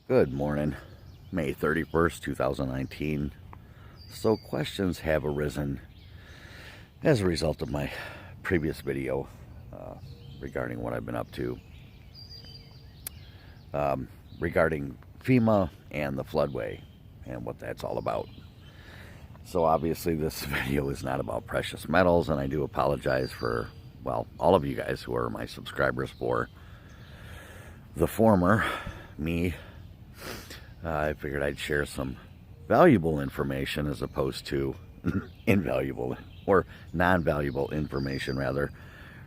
Good morning, May 31st, 2019. So questions have arisen as a result of my previous video regarding what I've been up to regarding FEMA and the floodway and what that's all about. So obviously this video is not about precious metals, and I do apologize for, well, all of you guys who are my subscribers for the former. I figured I'd share some valuable information as opposed to invaluable or non-valuable information, rather,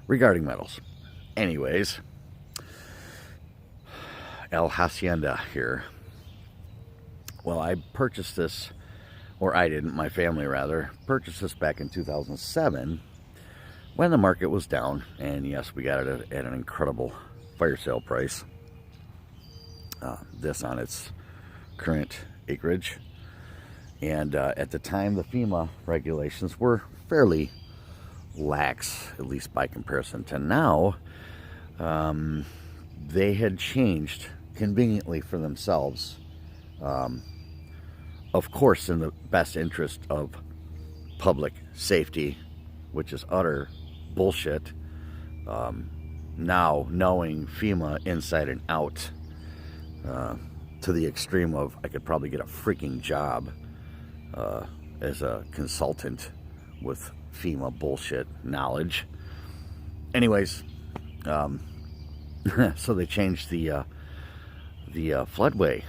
regarding metals. Anyways, El Hacienda here. Well, I purchased this, or I didn't, my family rather, purchased this back in 2007 when the market was down, and yes, we got it at an incredible fire sale price. This on its current acreage, and at the time the FEMA regulations were fairly lax, at least by comparison to now. They had changed conveniently for themselves, of course in the best interest of public safety, which is utter bullshit. Now knowing FEMA inside and out, to the extreme of I could probably get a freaking job as a consultant with FEMA bullshit knowledge. Anyways, so they changed the floodway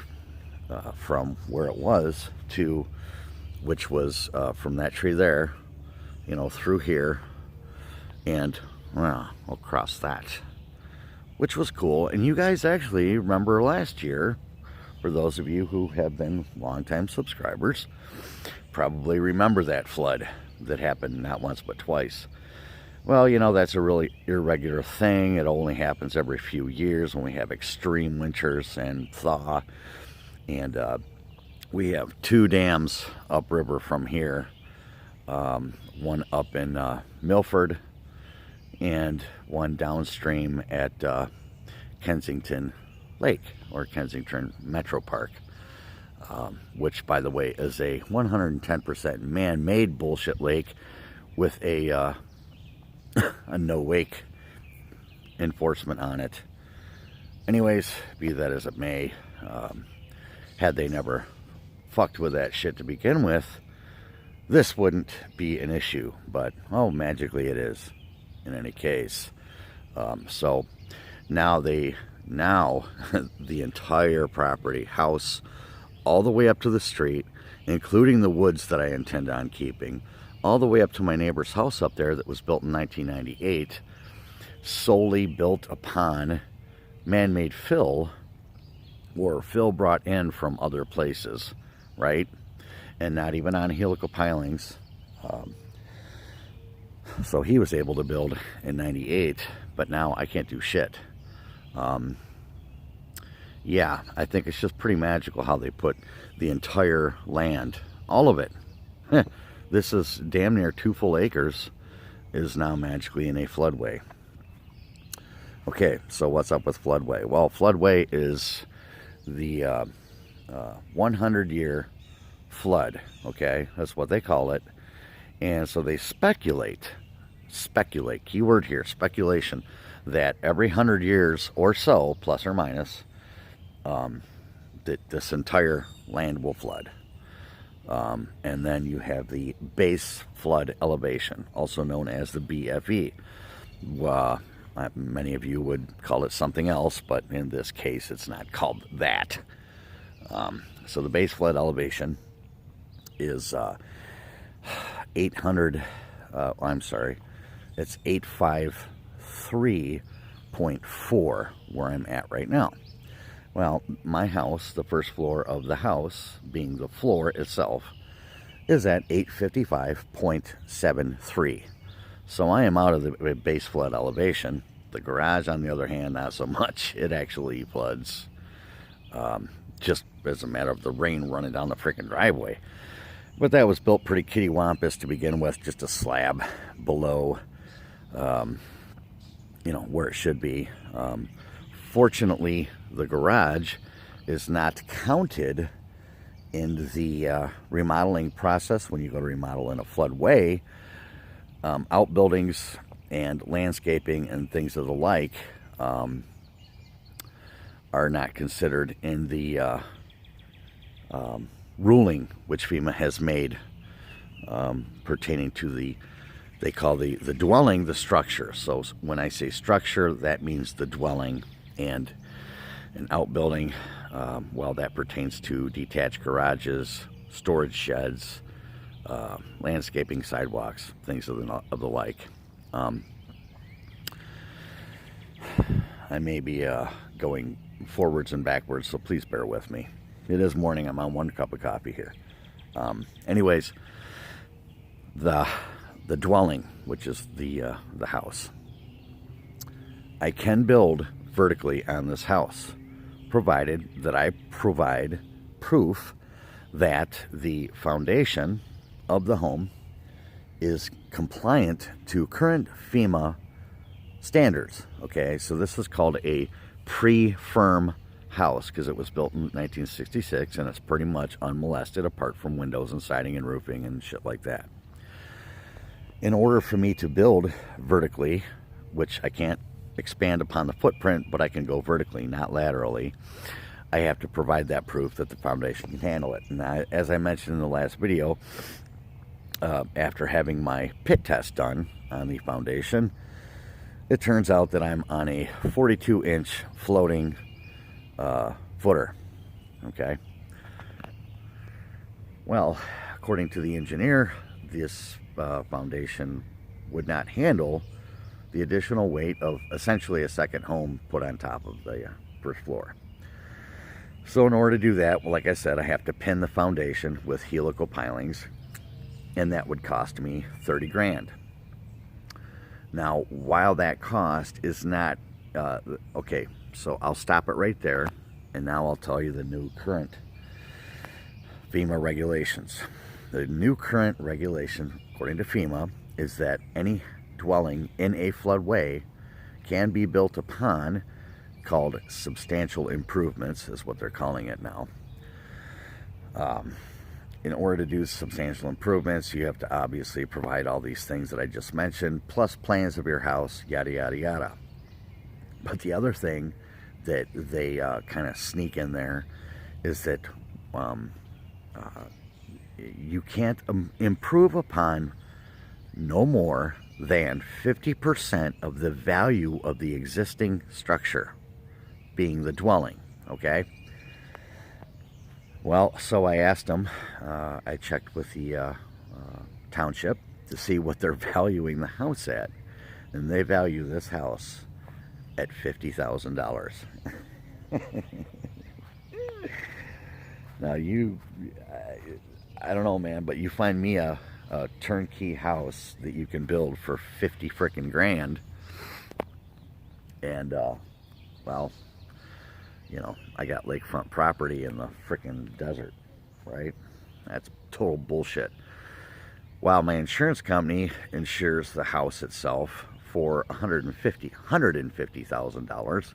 from where it was to, which was from that tree there, you know, through here and across that, which was cool. And you guys actually remember last year, for those of you who have been longtime subscribers, probably remember that flood that happened not once but twice. Well, you know, that's a really irregular thing. It only happens every few years when we have extreme winters and thaw. And we have two dams upriver from here, one up in Milford and one downstream at Kensington Lake, or Kensington Metro Park, which, by the way, is a 110% man-made bullshit lake with a no-wake enforcement on it. Anyways, be that as it may, had they never fucked with that shit to begin with, this wouldn't be an issue. But, oh, magically it is, in any case. So now the entire property, house, all the way up to the street, including the woods that I intend on keeping, all the way up to my neighbor's house up there that was built in 1998, solely built upon man-made fill, or fill brought in from other places, right? And not even on helical pilings. So he was able to build in 98, but now I can't do shit. Yeah, I think it's just pretty magical how they put the entire land, all of it. This is damn near 2 full acres, is now magically in a floodway. Okay, so what's up with floodway? Well, floodway is the 100-year flood, okay? That's what they call it. And so they speculate, keyword here, speculation, that every 100 years or so, plus or minus, that this entire land will flood. And then you have the base flood elevation, also known as the BFE. Many of you would call it something else, but in this case it's not called that. So the base flood elevation is 853.4 where I'm at right now. Well, my house, the first floor of the house, being the floor itself, is at 855.73. So I am out of the base flood elevation. The garage, on the other hand, not so much. It actually floods just as a matter of the rain running down the freaking driveway. But that was built pretty kittywampus to begin with, just a slab below, you know, where it should be. Fortunately, the garage is not counted in the remodeling process. When you go to remodel in a floodway, outbuildings and landscaping and things of the like are not considered in the ruling which FEMA has made pertaining to they call the dwelling the structure. So when I say structure, that means the dwelling, and an outbuilding, well, that pertains to detached garages, storage sheds, landscaping, sidewalks, things of the like. I may be going forwards and backwards, so please bear with me. It is morning. I'm on 1 cup of coffee here. Anyways, the dwelling, which is the house, I can build vertically on this house, provided that I provide proof that the foundation of the home is compliant to current FEMA standards. Okay, so this is called a pre-firm house because it was built in 1966, and it's pretty much unmolested apart from windows and siding and roofing and shit like that. In order for me to build vertically, which I can't expand upon the footprint, but I can go vertically, not laterally, I have to provide that proof that the foundation can handle it. And as I mentioned in the last video, after having my pit test done on the foundation, it turns out that I'm on a 42-inch floating footer. Okay. Well, according to the engineer, this foundation would not handle the additional weight of essentially a second home put on top of the first floor. So in order to do that, well, like I said, I have to pin the foundation with helical pilings, and that would cost me 30 grand. Now, while that cost is not, okay, so I'll stop it right there, and now I'll tell you the new current FEMA regulations. The new current regulation, according to FEMA, is that any dwelling in a floodway can be built upon, called substantial improvements, is what they're calling it now. In order to do substantial improvements, you have to obviously provide all these things that I just mentioned, plus plans of your house, yada, yada, yada. But the other thing that they kind of sneak in there is that you can't improve upon no more than 50% of the value of the existing structure, being the dwelling, okay? Well, so I asked them, I checked with the township to see what they're valuing the house at, and they value this house at $50,000. Now I don't know, man, but you find me a turnkey house that you can build for 50 frickin' grand, and well, you know, I got lakefront property in the frickin' desert, right? That's total bullshit. While my insurance company insures the house itself for $150,000,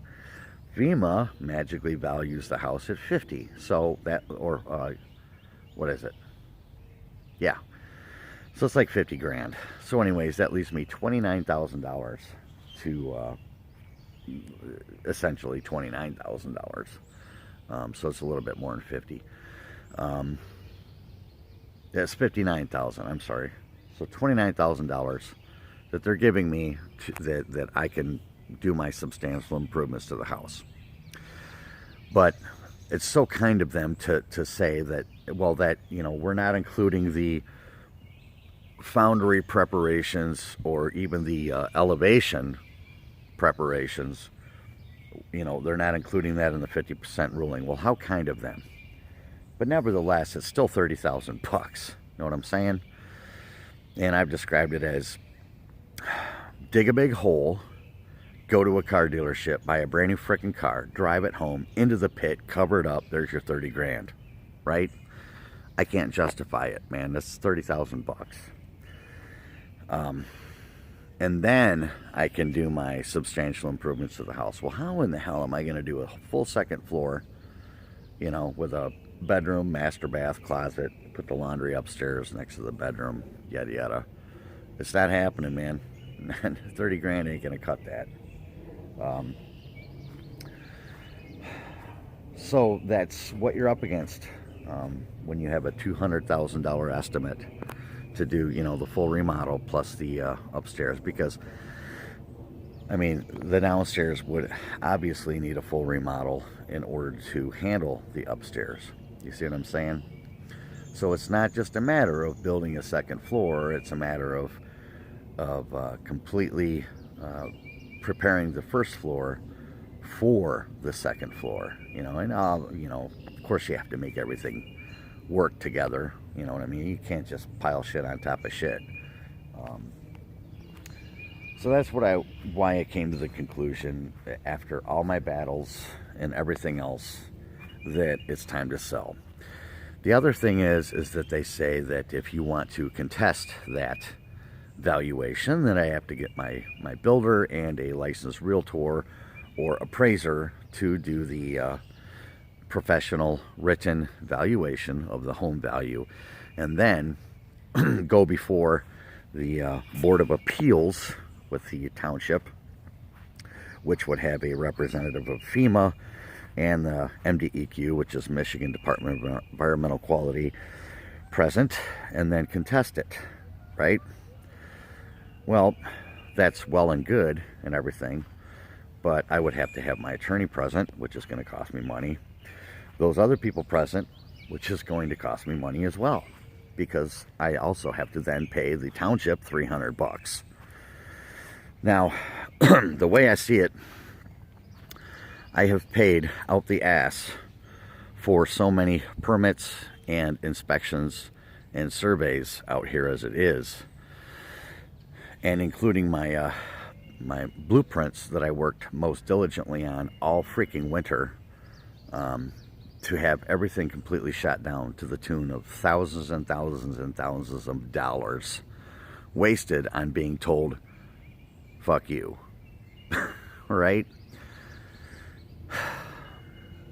FEMA magically values the house at 50. So that, or what is it? Yeah. So it's like 50 grand. So anyways, that leaves me $29,000 to essentially $29,000. So it's a little bit more than 50. It's 59,000. I'm sorry. So $29,000 that they're giving me that I can do my substantial improvements to the house. But it's so kind of them to say that, well, that, you know, we're not including the foundry preparations or even the elevation preparations. You know, they're not including that in the 50% ruling. Well, how kind of them. But nevertheless, it's still 30,000 bucks. You know what I'm saying? And I've described it as dig a big hole, go to a car dealership, buy a brand new freaking car, drive it home, into the pit, cover it up, there's your 30 grand, right? I can't justify it, man. That's 30,000 bucks. And then I can do my substantial improvements to the house. Well, how in the hell am I going to do a full second floor you know, with a bedroom, master bath, closet, put the laundry upstairs next to the bedroom, yada yada. It's not happening, man. 30 grand ain't gonna cut that. Um, so that's what you're up against when you have a $200,000 estimate to do, you know, the full remodel plus the upstairs. Because I mean, the downstairs would obviously need a full remodel in order to handle the upstairs. You see what I'm saying? So it's not just a matter of building a second floor. It's a matter of completely preparing the first floor for the second floor. You know, and you know, of course you have to make everything work together. You know what I mean? You can't just pile shit on top of shit. So that's why I came to the conclusion, after all my battles and everything else, that it's time to sell. The other thing is that they say that if you want to contest that valuation, then I have to get my builder and a licensed realtor or appraiser to do the professional written valuation of the home value, and then go before the Board of Appeals with the township, which would have a representative of FEMA and the MDEQ, which is Michigan Department of Environmental Quality, present, and then contest it, right? Well, that's well and good and everything, but I would have to have my attorney present, which is going to cost me money. Those other people present, which is going to cost me money as well, because I also have to then pay the township $300. Now, the way I see it, I have paid out the ass for so many permits and inspections and surveys out here as it is, and including my my blueprints that I worked most diligently on all freaking winter, to have everything completely shot down to the tune of thousands and thousands and thousands of dollars wasted on being told, fuck you. Right?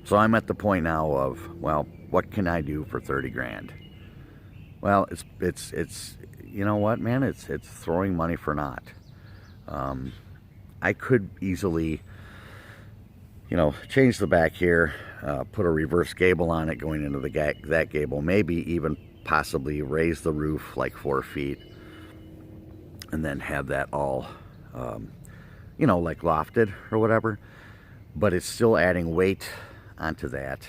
So I'm at the point now of, well, what can I do for 30 grand? Well, it's you know what, man, it's throwing money for naught. I could easily, you know, change the back here, put a reverse gable on it going into that gable, maybe even possibly raise the roof like 4 feet, and then have that all you know, like lofted or whatever. But it's still adding weight onto that,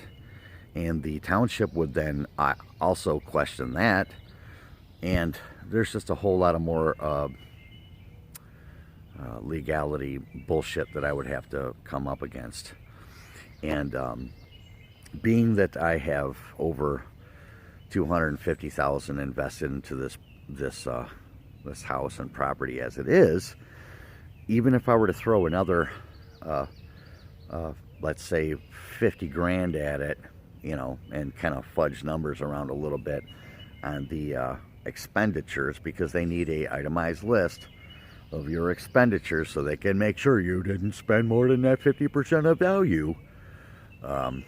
and the township would then also question that, and there's just a whole lot of more legality bullshit that I would have to come up against. And being that I have over $250,000 invested into this house and property as it is, even if I were to throw another let's say 50 grand at it, you know, and kind of fudge numbers around a little bit on the expenditures, because they need a itemized list of your expenditures so they can make sure you didn't spend more than that 50% of value. I'm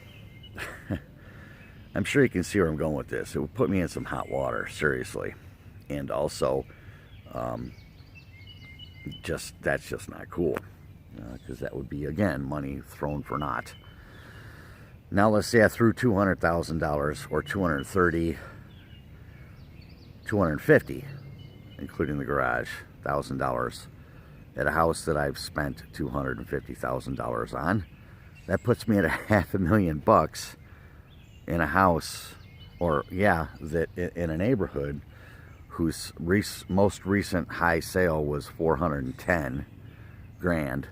sure you can see where I'm going with this. It would put me in some hot water, seriously. And also, that's just not cool, because that would be, again, money thrown for naught. Now let's say I threw $200,000 or $230,000, $250,000, including the garage, $1,000 at a house that I've spent $250,000 on. That puts me at $500,000 in a house, or yeah, that in a neighborhood whose most recent high sale was 410 grand.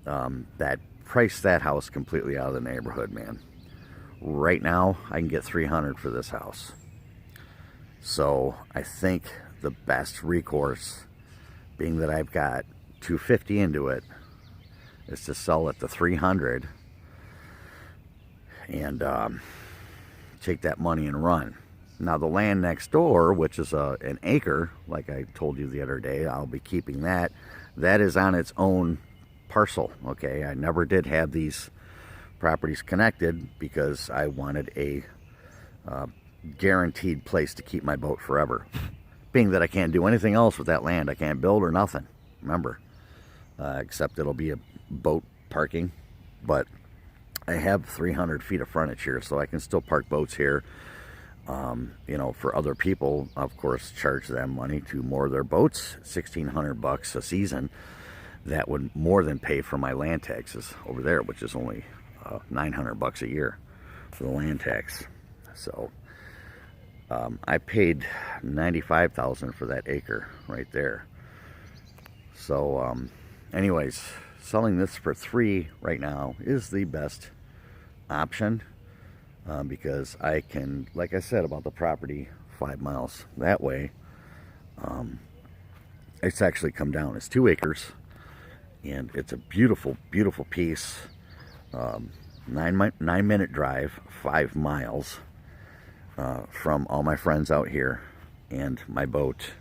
That priced that house completely out of the neighborhood, man. Right now, I can get 300 for this house. So I think the best recourse, being that I've got 250 into it, is to sell it to 300 and take that money and run. Now the land next door, which is an acre, like I told you the other day, I'll be keeping that. That is on its own parcel, okay? I never did have these property's connected because I wanted a guaranteed place to keep my boat forever. Being that I can't do anything else with that land, I can't build or nothing, remember, except it'll be a boat parking. But I have 300 feet of frontage here, so I can still park boats here. You know, for other people, of course, charge them money to moor their boats, $1,600 a season. That would more than pay for my land taxes over there, which is only $900 a year for the land tax. So I paid $95,000 for that acre right there. So anyways, selling this for $3 right now is the best option, because I can, like I said about the property 5 miles that way, it's actually come down. It's 2 acres, and it's a beautiful, beautiful piece. 9-minute drive, 5 miles from all my friends out here and my boat.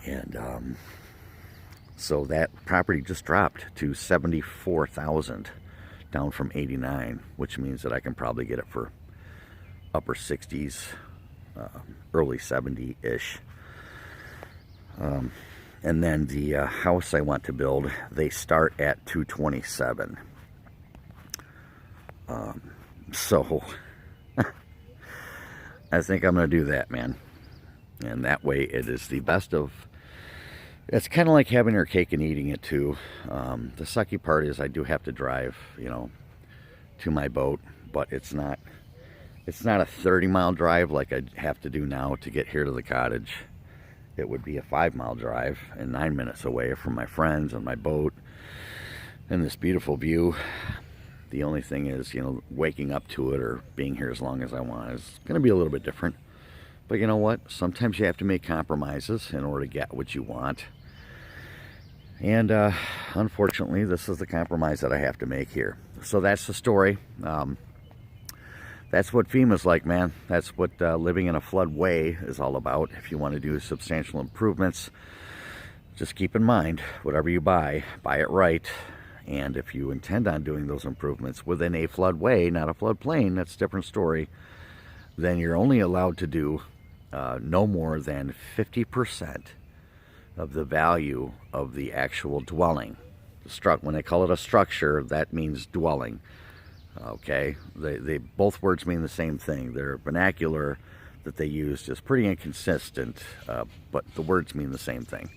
And so that property just dropped to $74,000, down from $89,000, which means that I can probably get it for upper 60s, early 70-ish. And then the house I want to build, they start at $227,000. So I think I'm going to do that, man. And that way it is the best of... It's kind of like having your cake and eating it too. The sucky part is I do have to drive, you know, to my boat, but it's not a 30-mile drive like I have to do now to get here to the cottage. It would be a 5-mile drive and 9 minutes away from my friends and my boat and this beautiful view. The only thing is, you know, waking up to it or being here as long as I want is going to be a little bit different. But you know what? Sometimes you have to make compromises in order to get what you want. And unfortunately, this is the compromise that I have to make here. So that's the story. That's what FEMA's like, man. That's what living in a floodway is all about. If you want to do substantial improvements, just keep in mind, whatever you buy it right. And if you intend on doing those improvements within a floodway, not a floodplain, that's a different story, then you're only allowed to do no more than 50% of the value of the actual dwelling. When they call it a structure, that means dwelling. Okay, they both words mean the same thing. Their vernacular that they use is pretty inconsistent, but the words mean the same thing.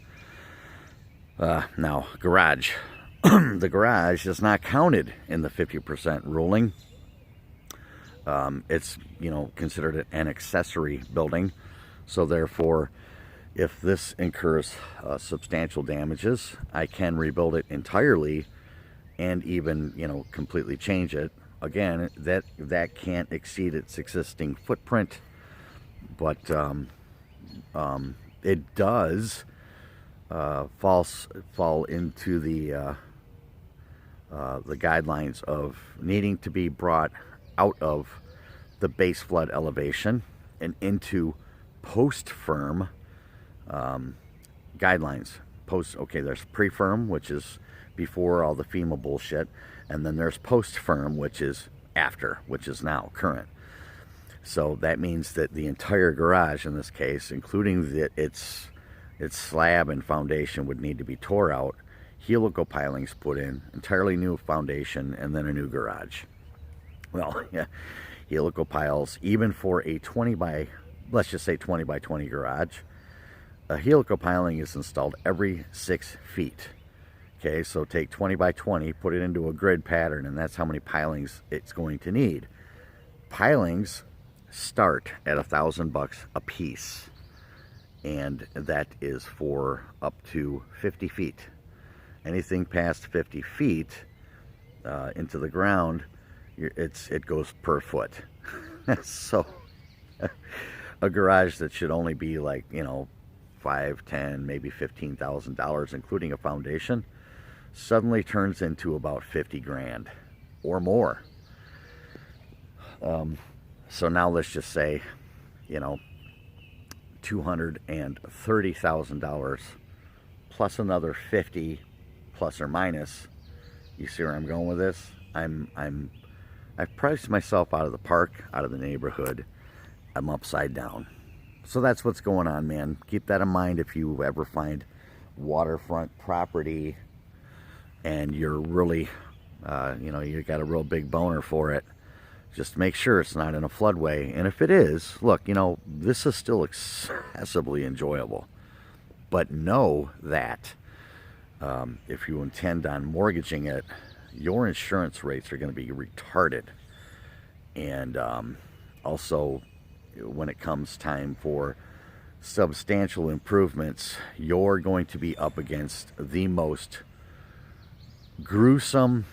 Now, garage. The garage is not counted in the 50% ruling. It's, you know, considered an accessory building. So therefore, if this incurs substantial damages, I can rebuild it entirely and even, you know, completely change it. Again, that can't exceed its existing footprint, but it does fall into the guidelines of needing to be brought out of the base flood elevation and into post-firm guidelines. Okay, there's pre-firm, which is before all the FEMA bullshit, and then there's post-firm, which is after, which is now current. So that means that the entire garage in this case, including its slab and foundation, would need to be tore out, helical pilings put in, entirely new foundation, and then a new garage. Well, yeah, helical piles, even for a 20 by 20 garage, a helical piling is installed every 6 feet. Okay, so take 20 by 20, put it into a grid pattern, and that's how many pilings it's going to need. Pilings start at $1,000 a piece, and that is for up to 50 feet. Anything past 50 feet into the ground, it goes per foot. So a garage that should only be like, you know, $5,000, $10,000, maybe $15,000, including a foundation, suddenly turns into about 50 grand or more. So now let's just say, you know, $230,000 plus another 50 plus or minus. You see where I'm going with this? I've priced myself out of the park, out of the neighborhood. I'm upside down. So that's what's going on, man. Keep that in mind if you ever find waterfront property and you're really, you got a real big boner for it. Just make sure it's not in a floodway. And if it is, look, this is still excessively enjoyable. But know that if you intend on mortgaging it, your insurance rates are going to be retarded. And also, when it comes time for substantial improvements, you're going to be up against the most gruesome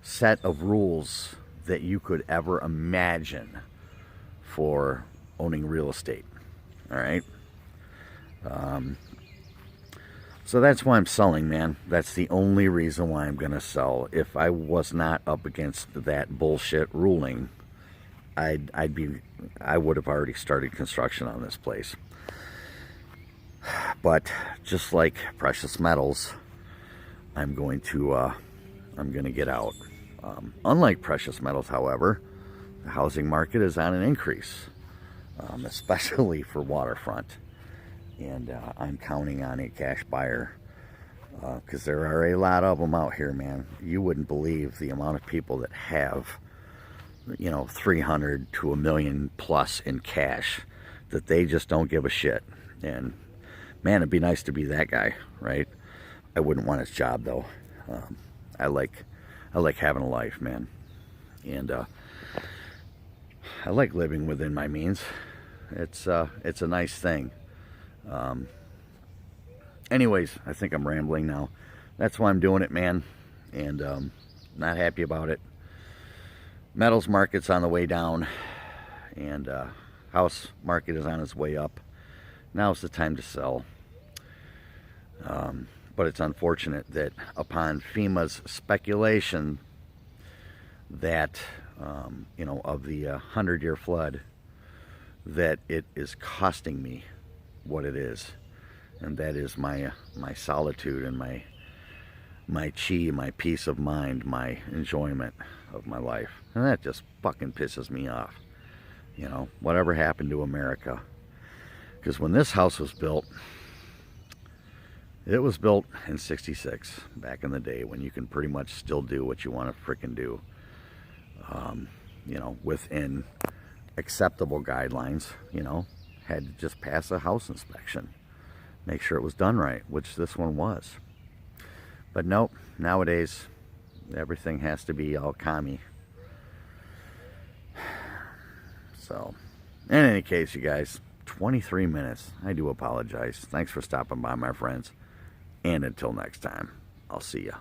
set of rules that you could ever imagine for owning real estate. All right. So that's why I'm selling, man. That's the only reason why I'm going to sell. If I was not up against that bullshit ruling, I would have already started construction on this place. But just like precious metals, I'm going to get out. Unlike precious metals, however, the housing market is on an increase, especially for waterfront. And I'm counting on a cash buyer because there are a lot of them out here, man. You wouldn't believe the amount of people that have 300 to $1 million plus in cash that they just don't give a shit. And man, it'd be nice to be that guy, right? I wouldn't want his job though. I like having a life, man. And I like living within my means. It's a nice thing. Anyways, I think I'm rambling now. That's why I'm doing it, man. And not happy about it. Metals market's on the way down, and house market is on its way up. Now's the time to sell. But it's unfortunate that upon FEMA's speculation that of the 100-year flood, that it is costing me what it is, and that is my solitude and my chi, my peace of mind, my enjoyment of my life. And that just fucking pisses me off. Whatever happened to America? Because when this house was built, it was built in '66, back in the day when you can pretty much still do what you want to frickin' do, within acceptable guidelines. Had to just pass a house inspection, make sure it was done right, which this one was. But nope, nowadays everything has to be all commie. So, in any case, you guys, 23 minutes. I do apologize. Thanks for stopping by, my friends. And until next time, I'll see ya.